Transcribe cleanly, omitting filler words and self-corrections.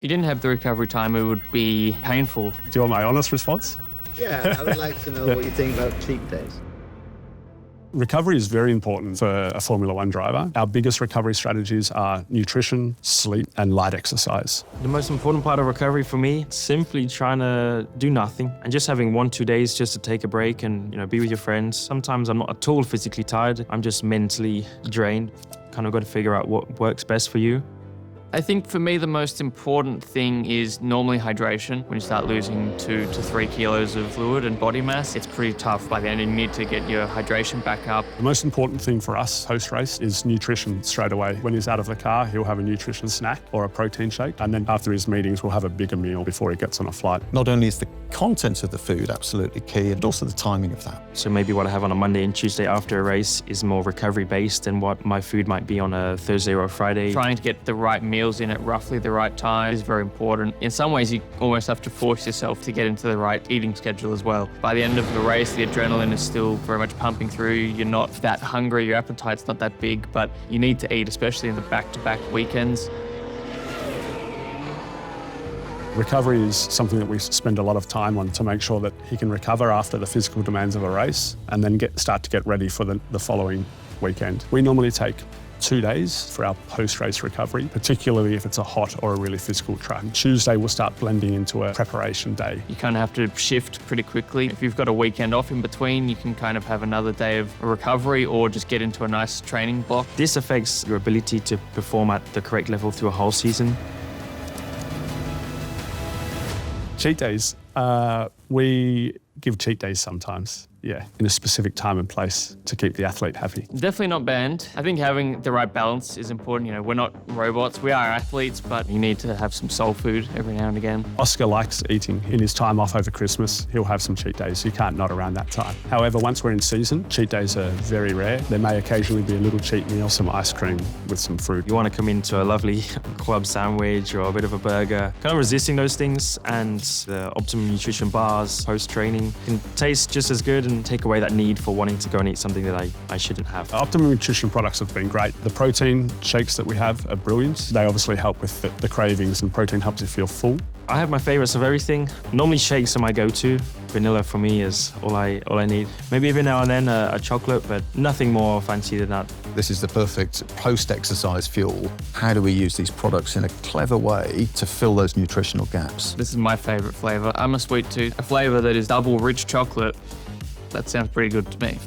you didn't have the recovery time, it would be painful. Do you want my honest response? Yeah, I would like to know what you think about cheat days. Recovery is very important for a Formula One driver. Our biggest recovery strategies are nutrition, sleep, and light exercise. The most important part of recovery for me, simply trying to do nothing and just having 1-2 days just to take a break and be with your friends. Sometimes I'm not at all physically tired, I'm just mentally drained. Kind of got to figure out what works best for you. I think for me, the most important thing is normally hydration. When you start losing 2 to 3 kilos of fluid and body mass, it's pretty tough. By the end, you need to get your hydration back up. The most important thing for us post-race is nutrition straight away. When he's out of the car, he'll have a nutrition snack or a protein shake. And then after his meetings, we'll have a bigger meal before he gets on a flight. Not only is the content of the food absolutely key, but also the timing of that. So maybe what I have on a Monday and Tuesday after a race is more recovery-based than what my food might be on a Thursday or a Friday. Trying to get the right meals in at roughly the right time is very important. In some ways, you almost have to force yourself to get into the right eating schedule as well. By the end of the race, the adrenaline is still very much pumping through. You're not that hungry, your appetite's not that big, but you need to eat, especially in the back-to-back weekends. Recovery is something that we spend a lot of time on to make sure that he can recover after the physical demands of a race and then start to get ready for the following weekend. We normally take 2 days for our post-race recovery, particularly if it's a hot or a really physical track. Tuesday will start blending into a preparation day. You kind of have to shift pretty quickly. If you've got a weekend off in between, you can kind of have another day of recovery or just get into a nice training block. This affects your ability to perform at the correct level through a whole season. Cheat days. We give cheat days sometimes, yeah, in a specific time and place to keep the athlete happy. Definitely not banned. I think having the right balance is important. We're not robots, we are athletes, but you need to have some soul food every now and again. Oscar likes eating. In his time off over Christmas, he'll have some cheat days. You can't not around that time. However, once we're in season, cheat days are very rare. There may occasionally be a little cheat meal, some ice cream with some fruit. You want to come into a lovely club sandwich or a bit of a burger. Kind of resisting those things, and the Optimum nutrition bars post-training can taste just as good and take away that need for wanting to go and eat something that I shouldn't have. Optimum nutrition products have been great. The protein shakes that we have are brilliant. They obviously help with the cravings, and protein helps you feel full. I have my favorites of everything. Normally shakes are my go-to. Vanilla for me is all I need. Maybe every now and then a chocolate, but nothing more fancy than that. This is the perfect post-exercise fuel. How do we use these products in a clever way to fill those nutritional gaps? This is my favorite flavor. I'm a sweet tooth. A flavor that is double rich chocolate. That sounds pretty good to me.